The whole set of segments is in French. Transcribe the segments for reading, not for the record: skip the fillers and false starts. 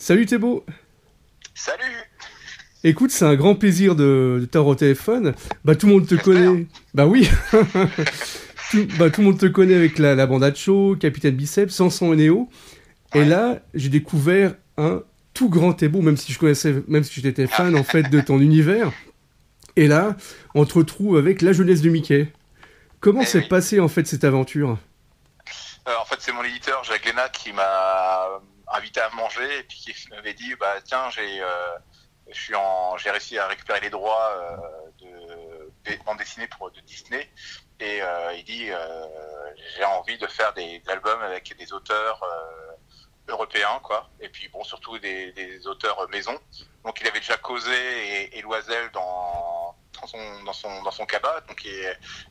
Salut Thébo. Salut! Écoute, c'est un grand plaisir de t'avoir au téléphone. Bah tout le monde te J'espère. connaît. Bah oui. Tout le monde te connaît avec la bande à Cho, Capitaine Biceps, Samson et Néo. Et Ouais. là, j'ai découvert un tout grand Thébo, même si j'étais Ah, fan en fait de ton univers. Et là, on te retrouve avec la jeunesse de Mickey. Comment eh s'est oui. passée en fait cette aventure? En fait, c'est mon éditeur, Jacques Léna, qui m'a invité à manger et puis qui m'avait dit, bah tiens, j'ai réussi à récupérer les droits de bande dessinée de Disney et il dit, j'ai envie de faire des albums avec des auteurs européens, quoi. Et puis bon, surtout des auteurs maison. Donc il avait déjà causé et Loisel dans son cabas.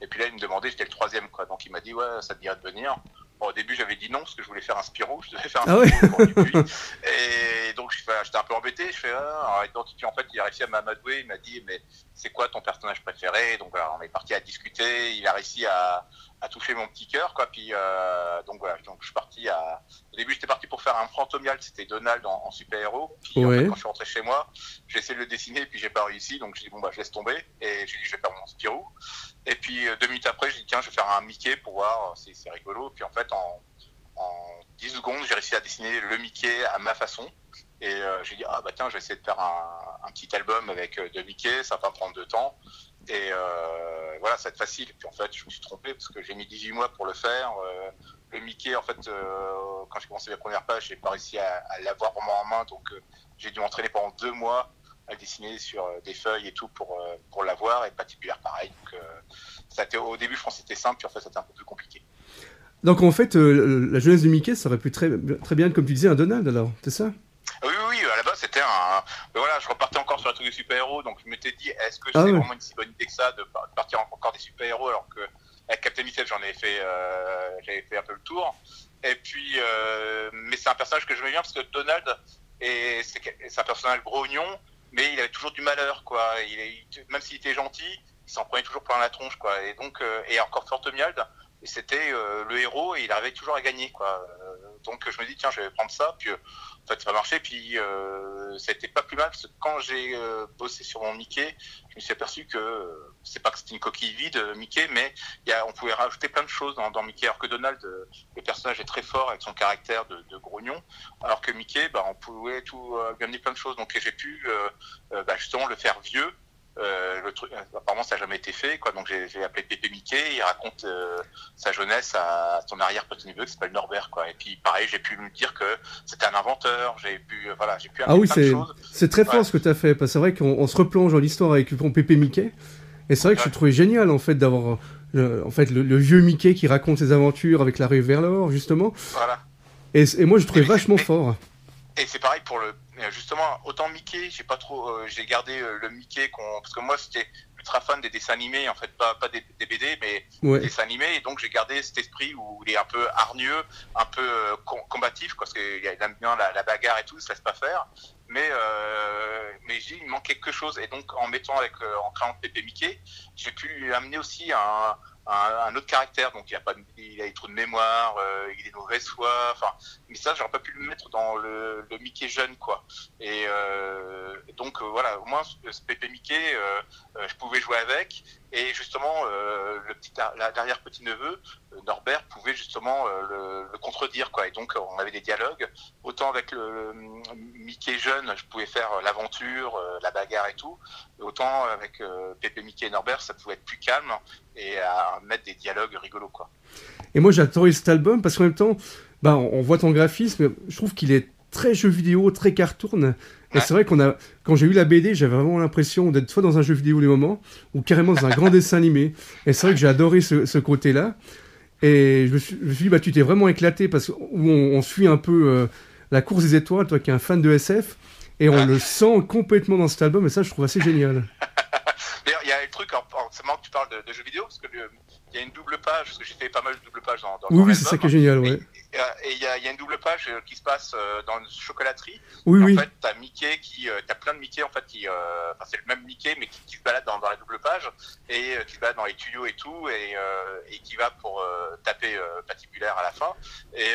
Et puis là, il me demandait, j'étais le troisième, quoi. Donc il m'a dit, ouais, ça te dirait de venir. Bon, au début, j'avais dit non parce que je voulais faire un Spirou. Je devais faire un Ah ouais. Spirou pour Dupuis. Et donc j'étais un peu embêté. Je fais ah. Et donc, puis en fait, il a réussi à m'amadouer. Il m'a dit, mais c'est quoi ton personnage préféré? Donc voilà, on est parti à discuter. Il a réussi à toucher mon petit cœur, quoi. Puis donc voilà, donc je suis parti à. Au début, j'étais parti pour faire un Fantomial, c'était Donald en super-héros. Puis en fait, Ouais. quand je suis rentré chez moi, j'ai essayé de le dessiner et puis j'ai pas réussi. Donc j'ai dit bon bah je laisse tomber et j'ai dit je vais faire mon Spirou. Et puis 2 minutes après, j'ai dit tiens je vais faire un Mickey pour voir, c'est rigolo. Puis en fait en 10 secondes, j'ai réussi à dessiner le Mickey à ma façon. Et j'ai dit ah bah tiens je vais essayer de faire un petit album avec de Mickey, ça va pas prendre de temps. Et voilà, ça va être facile. Et puis en fait, je me suis trompé parce que j'ai mis 18 mois pour le faire. Le Mickey, en fait, quand j'ai commencé les premières pages, j'ai pas réussi à l'avoir vraiment en main. Donc j'ai dû m'entraîner pendant 2 mois à le dessiner sur des feuilles et tout pour l'avoir. Et Patibulaire, pareil. Donc ça a été, au début, je pense que c'était simple. Puis en fait, c'était un peu plus compliqué. Donc en fait, la jeunesse de Mickey, ça aurait pu très bien, comme tu disais, un Donald alors, c'est ça? Oui, oui, oui, à la base, c'était un. Mais voilà, je repartais encore sur un truc de super-héros, donc je m'étais dit, est-ce que Ah c'est ouais. vraiment une si bonne idée que ça de partir encore des super-héros alors que avec Captain Biceps, j'avais fait un peu le tour. Et puis, mais c'est un personnage que je j'aimais bien parce que Donald, c'est un personnage grognon, mais il avait toujours du malheur, quoi. Même s'il était gentil, il s'en prenait toujours plein la tronche, quoi. Et donc, et encore Fortemiald, et c'était le héros et il arrivait toujours à gagner, quoi. Donc je me dis tiens je vais prendre ça puis en fait ça va marcher puis ça a été pas plus mal parce que quand j'ai bossé sur mon Mickey je me suis aperçu que c'est pas que c'était une coquille vide Mickey mais on pouvait rajouter plein de choses dans Mickey alors que Donald le personnage est très fort avec son caractère de grognon alors que Mickey bah on pouvait tout lui amener plein de choses donc j'ai pu justement le faire vieux le truc, apparemment ça n'a jamais été fait quoi donc j'ai appelé Pépé Mickey il raconte sa jeunesse à son arrière petit neveu qui s'appelle Norbert quoi et puis pareil j'ai pu me dire que c'était un inventeur j'ai pu Ah amener oui, plein de c'est choses c'est très ouais fort ce que tu as fait. Parce que c'est vrai qu'on se replonge dans l'histoire avec ton Pépé Mickey. Et c'est vrai que je ouais trouvais génial en fait d'avoir en fait le vieux Mickey qui raconte ses aventures avec la rue vers l'or justement. voilà Et moi je trouvais mais, vachement mais fort. et c'est pareil pour le justement autant Mickey j'ai pas trop j'ai gardé le Mickey parce que moi c'était ultra fan des dessins animés en fait pas des BD mais des Ouais. dessins animés et donc j'ai gardé cet esprit où il est un peu hargneux un peu combatif parce qu'il aime bien la bagarre et tout il se laisse pas faire mais il me manque quelque chose et donc en créant Pépé Mickey j'ai pu lui amener aussi un autre caractère donc il a des trous de mémoire il est de mauvaise foi enfin mais ça j'aurais pas pu le mettre dans le Mickey jeune quoi et donc voilà au moins ce Pépé Mickey je pouvais jouer avec et justement l'arrière petit neveu Norbert pouvait justement le contredire quoi et donc on avait des dialogues autant avec le Mickey jeune je pouvais faire l'aventure la bagarre et tout et autant avec Pépé Mickey et Norbert ça pouvait être plus calme et à mettre des dialogues rigolos quoi. Et moi j'ai adoré cet album parce qu'en même temps, bah, on voit ton graphisme, je trouve qu'il est très jeu vidéo, très cartoon. Et Ouais. c'est vrai quand j'ai eu la BD, j'avais vraiment l'impression d'être soit dans un jeu vidéo les moments, ou carrément dans un grand dessin animé. Et c'est vrai que j'ai adoré ce côté-là. Et je me suis dit, bah, tu t'es vraiment éclaté parce qu'on suit un peu la course des étoiles, toi qui es un fan de SF, et on Ouais. le sent complètement dans cet album, et ça, je trouve assez génial. D'ailleurs, il y a un truc, c'est marrant que tu parles de jeux vidéo, parce que il y a une double page, parce que j'ai fait pas mal de double pages Oui, dans oui, c'est ça l'album. qui est génial, Et ouais. et il y a une double page qui se passe dans une chocolaterie. Oui, Et oui. en fait, t'as Mickey t'as plein de Mickey en fait enfin, c'est le même Mickey mais qui se balade dans la double page et qui se balade dans les tuyaux et tout et qui va pour taper Patibulaire à la fin. Et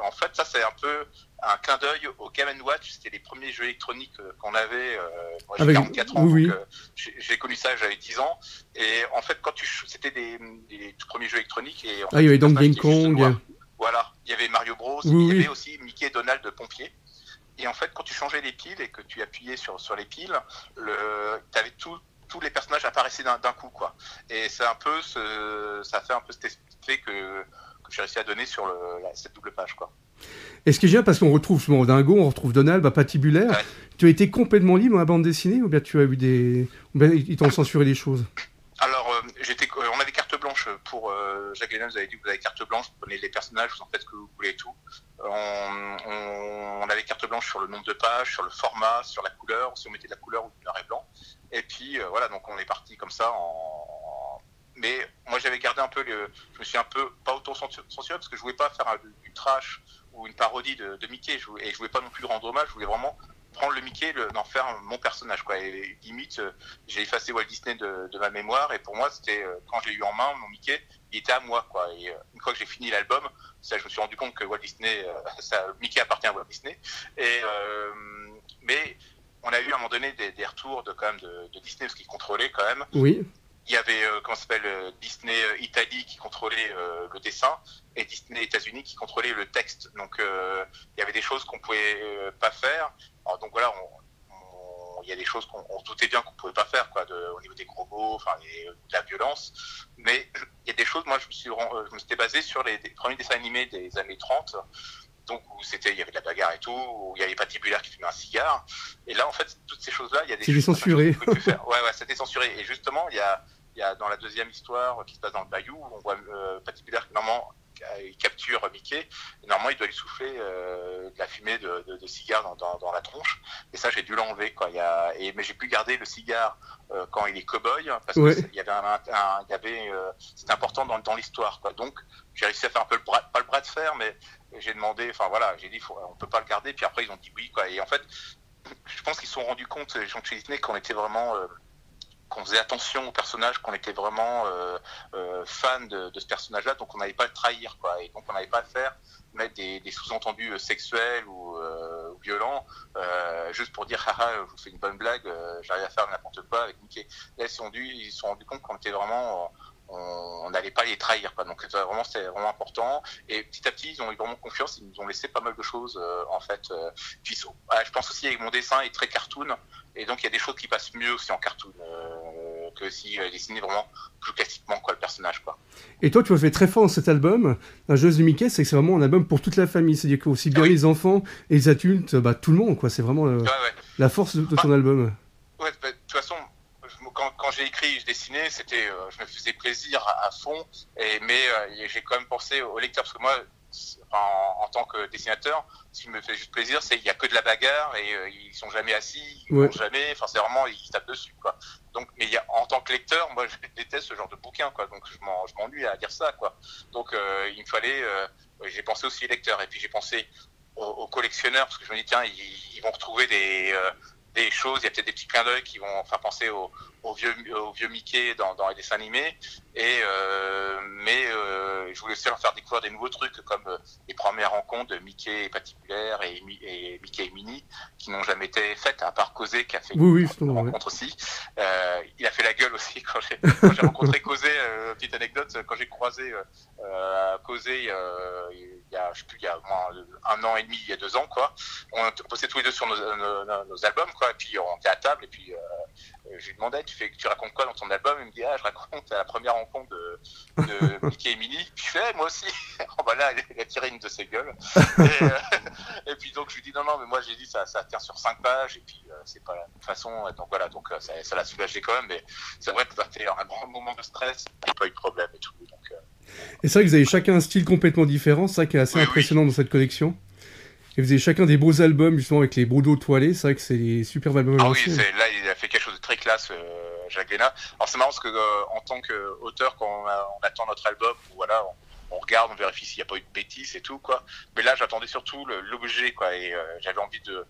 en fait, ça c'est un peu un clin d'œil au Game & Watch. C'était les premiers jeux électroniques qu'on avait. Moi j'ai 44 ans, oui, donc j'ai connu ça, j'avais 10 ans. Et en fait, c'était des tout premiers jeux électroniques. Et en fait, il y avait donc personnage King qui est juste Kong. noir. Voilà, il y avait Mario Bros, Oui, il y avait oui. aussi Mickey et Donald de pompier. Et en fait, quand tu changeais les piles et que tu appuyais sur les piles, t'avais tous les personnages apparaissaient d'un coup, quoi. Et c'est un peu ça fait un peu cet effet que j'ai réussi à donner sur cette double page, quoi. Et ce qui est génial, parce qu'on retrouve souvent Dingo, on retrouve Donald, Patibulaire. Ouais. Tu as été complètement libre dans la bande dessinée, ou bien tu as eu ou bien ils t'ont censuré des choses? Alors, on avait carte blanche pour Jacques Lennon. Vous avez dit que vous avez carte blanche, vous prenez les personnages, vous en faites ce que vous voulez et tout. On avait carte blanche sur le nombre de pages, sur le format, sur la couleur, si on mettait de la couleur ou du noir et blanc. Et puis voilà, donc on est parti comme ça. Mais moi j'avais gardé un peu je me suis un peu pas auto-censuré parce que je voulais pas faire du trash ou une parodie de Mickey, et je voulais pas non plus rendre hommage. Je voulais vraiment prendre le Mickey, d'en faire mon personnage, quoi. Et limite, j'ai effacé Walt Disney de ma mémoire, et pour moi, c'était quand je l'ai eu en main, mon Mickey, il était à moi, quoi. Et une fois que j'ai fini l'album, ça, je me suis rendu compte que Walt Disney, Mickey appartient à Walt Disney. Mais on a eu à un moment donné des retours quand même de Disney, parce qu'ils contrôlaient quand même. Oui. Il y avait comment ça s'appelle Disney Italie qui contrôlait le dessin et Disney États-Unis qui contrôlait le texte. Donc il y avait des choses qu'on pouvait pas faire. Alors, donc voilà, il y a des choses qu'on se doutait bien qu'on pouvait pas faire, quoi, au niveau des gros mots, enfin de la violence. Mais il y a des choses, moi je me suis basé sur les premiers dessins animés des années 30. Donc où il y avait de la bagarre et tout, où il y avait Patibulaire qui fumait un cigare. Et là, en fait, toutes ces choses-là, il y a des choses censuré. qu'on peut plus faire. Ouais, c'était censuré. Et justement, il y a dans la deuxième histoire qui se passe dans le bayou, on voit Patibulaire qui normalement il capture Mickey. Et normalement, il doit lui souffler de la fumée de cigare dans la tronche. Et ça, j'ai dû l'enlever, quoi. Mais j'ai pu garder le cigare quand il est cow-boy, parce que il y avait c'était important dans l'histoire, quoi. Donc, j'ai réussi à faire un peu pas le bras de fer, mais j'ai demandé, enfin voilà, j'ai dit, on peut pas le garder. Puis après, ils ont dit oui, quoi. Et en fait, je pense qu'ils se sont rendus compte, les gens de chez Disney, qu'on était vraiment qu'on faisait attention au personnage, qu'on était vraiment fan de ce personnage-là, donc on n'allait pas le trahir, quoi. Et donc on n'allait pas mettre des sous-entendus sexuels ou violents, juste pour dire haha, je vous fais une bonne blague, j'arrive à faire n'importe quoi avec Mickey. Là, ils se sont rendus compte qu'on était vraiment on n'allait pas les trahir, quoi. Donc c'était vraiment important. Et petit à petit, ils ont eu vraiment confiance. Ils nous ont laissé pas mal de choses, en fait. Puis, je pense aussi que mon dessin est très cartoon, et donc il y a des choses qui passent mieux aussi en cartoon que si dessiné vraiment plus classiquement, quoi, le personnage, quoi. Et toi, tu as fait très fort dans cet album. La Joyeuse de Mickey, c'est que c'est vraiment un album pour toute la famille. C'est-à-dire que aussi bien les enfants et les adultes, tout le monde, quoi. C'est vraiment la force de ton album. Ouais, de toute façon. Quand j'ai écrit, je dessinais, je me faisais plaisir à fond, mais j'ai quand même pensé au lecteur, parce que moi, en tant que dessinateur, ce qui me fait juste plaisir, c'est qu'il n'y a que de la bagarre et ils sont jamais assis, ils mangent jamais, enfin c'est vraiment, ils tapent dessus, quoi. Donc, mais en tant que lecteur, moi je déteste ce genre de bouquin, quoi, donc je m'ennuie à lire ça, quoi. Donc il me fallait, j'ai pensé aussi aux lecteurs, et puis j'ai pensé aux collectionneurs, parce que je me dis tiens, ils vont retrouver des choses, il y a peut-être des petits clins d'œil qui vont faire penser au vieux Mickey dans les dessins animés, mais je voulais aussi leur faire découvrir des nouveaux trucs, comme les premières rencontres de Mickey et Patibulaire et Mickey et Minnie, qui n'ont jamais été faites, à part Cosé qui a fait une rencontre aussi. Il a fait la gueule aussi quand j'ai rencontré Cosé. Petite anecdote, quand j'ai croisé Cosé il y a au moins 1 an et demi, il y a 2 ans, quoi. On bossait tous les deux sur nos albums, quoi, et puis on était à table, et puis je lui demandais, tu racontes quoi dans ton album? Il me dit, je raconte la première rencontre de Mickey et Minnie. Puis je fais, moi aussi. Là, il a tiré une de ses gueules. Et puis donc je lui dis, non, mais moi j'ai dit, ça tient sur 5 pages, et puis c'est pas la même façon. Donc voilà, donc ça l'a soulagé quand même, mais c'est vrai que ça fait un grand moment de stress, il n'y a pas eu de problème et tout. Donc, et c'est vrai que vous avez chacun un style complètement différent, c'est ça qui est assez impressionnant dans cette collection. Et vous avez chacun des beaux albums, justement, avec les beaux dos toilés. C'est vrai que c'est des super albums. Ah oui, là, il a fait quelque chose de très classe, Jacques Léna. Alors, c'est marrant parce que, en tant qu'auteur, quand on attend notre album, voilà, on regarde, on vérifie s'il n'y a pas eu de bêtises et tout, quoi. Mais là, j'attendais surtout l'objet, quoi, et j'avais envie de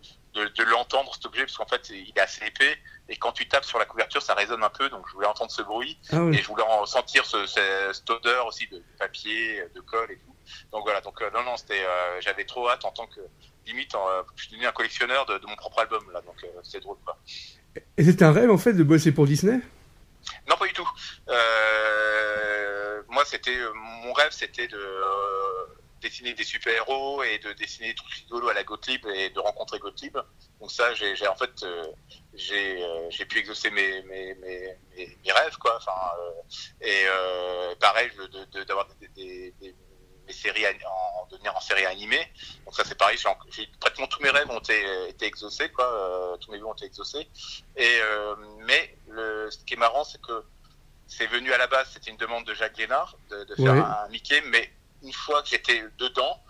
l'entendre, cet objet, parce qu'en fait, il est assez épais, et quand tu tapes sur la couverture, ça résonne un peu, donc je voulais entendre ce bruit, et je voulais sentir cette odeur aussi de papier, de colle et tout. Donc voilà, donc non, c'était, j'avais trop hâte en tant que, limite, je suis devenu un collectionneur de mon propre album, là, donc c'est drôle, quoi. Et c'était un rêve, en fait, de bosser pour Disney? Non, pas du tout. Moi, mon rêve, c'était de dessiner des super-héros et de dessiner des trucs rigolos à la Gottlieb et de rencontrer Gottlieb. Donc ça, j'ai pu exaucer mes rêves, quoi. Enfin, pareil, d'avoir mes séries devenir en série animée. Donc ça, c'est pareil. Pratiquement tous mes rêves ont été exaucés, quoi. Tous mes vœux ont été exaucés. Mais ce qui est marrant, c'est que c'est venu à la base, c'était une demande de Jacques Lénard de faire un Mickey, mais une fois que j'étais dedans,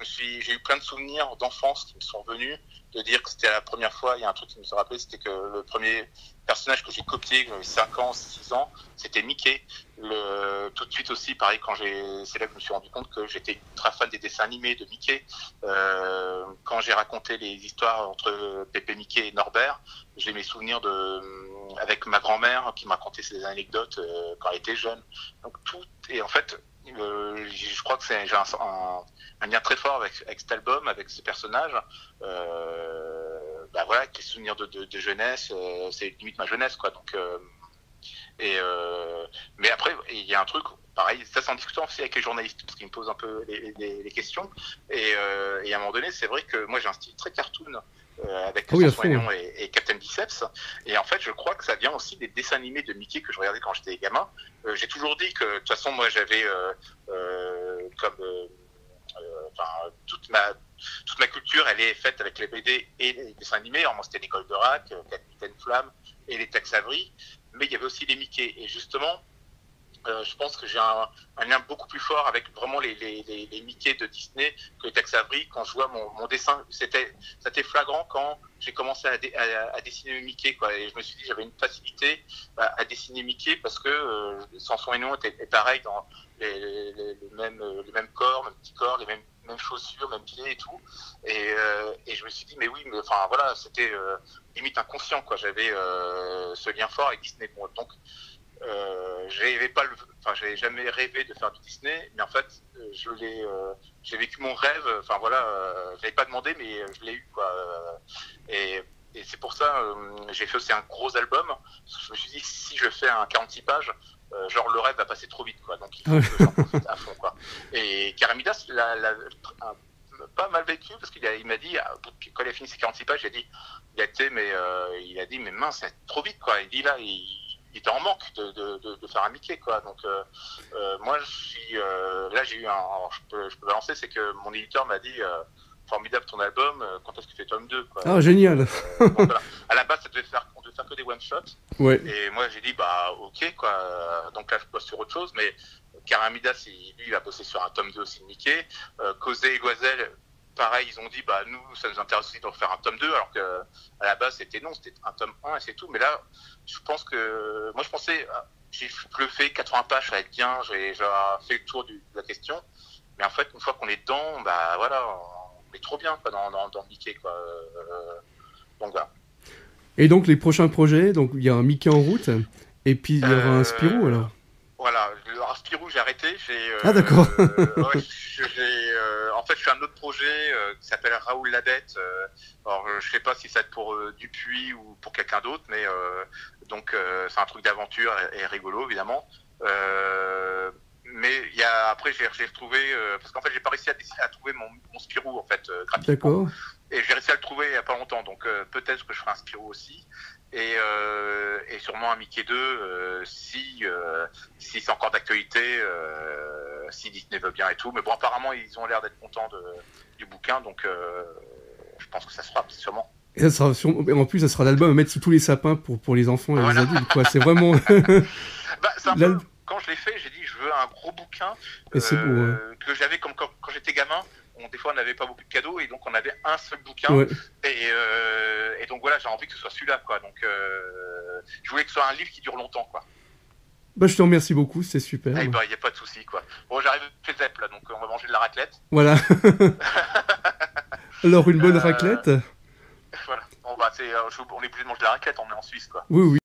j'ai eu plein de souvenirs d'enfance qui me sont venus, de dire que c'était la première fois. Il y a un truc qui me s'est rappelé, c'était que le premier personnage que j'ai copié, quand j'avais 5 ans, 6 ans, c'était Mickey. Tout de suite aussi, pareil, c'est là que je me suis rendu compte que j'étais ultra fan des dessins animés de Mickey. Quand j'ai raconté les histoires entre Pépé, Mickey et Norbert, j'ai mes souvenirs avec ma grand-mère qui me racontait ses anecdotes quand elle était jeune. Donc tout, et en fait, je crois que j'ai un lien très fort avec cet album, avec ce personnage. Voilà, avec les souvenirs de jeunesse, c'est limite ma jeunesse, quoi. Donc, mais après, il y a un truc, pareil, ça c'est en discutant aussi avec les journalistes, parce qu'ils me posent un peu les questions. Et à un moment donné, c'est vrai que moi j'ai un style très cartoon. Avec Samson et Captain Biceps, et en fait je crois que ça vient aussi des dessins animés de Mickey que je regardais quand j'étais gamin. J'ai toujours dit que de toute façon moi j'avais toute ma culture elle est faite avec les BD et les dessins animés. Alors moi c'était les Goldorak, Capitaine Flamme et les Tex Avery, mais il y avait aussi les Mickey, et justement je pense que j'ai un lien beaucoup plus fort avec vraiment les Mickey de Disney que les Tex Avery. Quand je vois mon dessin, c'était flagrant quand j'ai commencé à dessiner Mickey, quoi. Et je me suis dit j'avais une facilité à dessiner Mickey parce que Samson et Néon est pareil dans les mêmes corps, même petit corps, les mêmes chaussures, même pieds et tout. Et je me suis dit mais oui, mais enfin voilà, c'était limite inconscient, quoi. J'avais ce lien fort avec Disney. Bon, donc j'avais jamais rêvé de faire du Disney, mais en fait, j'ai vécu mon rêve. Enfin voilà, je l'avais pas demandé, mais je l'ai eu, quoi. Et c'est pour ça, j'ai fait aussi un gros album. Parce que je me suis dit, si je fais un 46 pages, genre le rêve va passer trop vite, quoi. Donc il faut que j'en profite à fond, quoi. Et Karamidas l'a pas mal vécu parce qu'il m'a dit, quand il a fini ses 46 pages, il a dit mais mince, c'est trop vite, quoi. Il dit là, il était en manque de faire un Mickey, quoi. Donc moi là j'ai eu je peux balancer, c'est que mon éditeur m'a dit formidable ton album, quand est-ce que tu fais tome 2, quoi. Ah, génial. Donc, voilà. À la base on devait faire que des one shots, et moi j'ai dit bah ok, quoi. Donc là je bosse sur autre chose, mais Karamidas lui il va bosser sur un tome 2 aussi de Mickey. Causé et Goiselle, pareil, ils ont dit bah nous ça nous intéresse aussi de faire un tome 2, alors que à la base c'était un tome 1 et c'est tout. Mais là je pense que moi je pensais j'ai bluffé 80 pages, ça va être bien, j'ai fait le tour de la question, mais en fait une fois qu'on est dedans, bah voilà, on est trop bien, quoi, dans Mickey, quoi. Donc voilà. Et donc les prochains projets, donc il y a un Mickey en route, et puis il y aura un Spirou, alors. Voilà, alors Spirou j'ai arrêté. Ah d'accord. En fait je fais un autre projet qui s'appelle Raoul la Bête. Alors je sais pas si ça va être pour Dupuis ou pour quelqu'un d'autre, mais donc c'est un truc d'aventure et rigolo, évidemment. Mais après j'ai retrouvé, parce qu'en fait j'ai pas réussi à trouver mon Spirou, en fait, gratuitement. D'accord. Et j'ai réussi à le trouver il y a pas longtemps, donc peut-être que je ferai un Spirou aussi. Et sûrement un Mickey 2 si c'est encore d'actualité, si Disney veut bien et tout. Mais bon, apparemment ils ont l'air d'être contents du bouquin, donc je pense que ça se fera sûrement. Et ça sera en plus ça sera l'album à mettre sous tous les sapins pour les enfants et les adultes, quoi. C'est vraiment c'est un peu, quand je l'ai fait, j'ai dit je veux un gros bouquin que j'avais comme quand j'étais gamin. Des fois on n'avait pas beaucoup de cadeaux, et donc on avait un seul bouquin, et donc voilà, j'ai envie que ce soit celui-là, quoi. Donc je voulais que ce soit un livre qui dure longtemps, quoi. Bah, je te remercie beaucoup, c'est super. Eh ben, y a pas de souci, quoi. Bon, j'arrive chez Zep, là, donc on va manger de la raclette. Voilà. Alors, une bonne raclette? Voilà. Bon, bah, on est obligé de manger de la raclette, on est en Suisse, quoi. Oui, oui.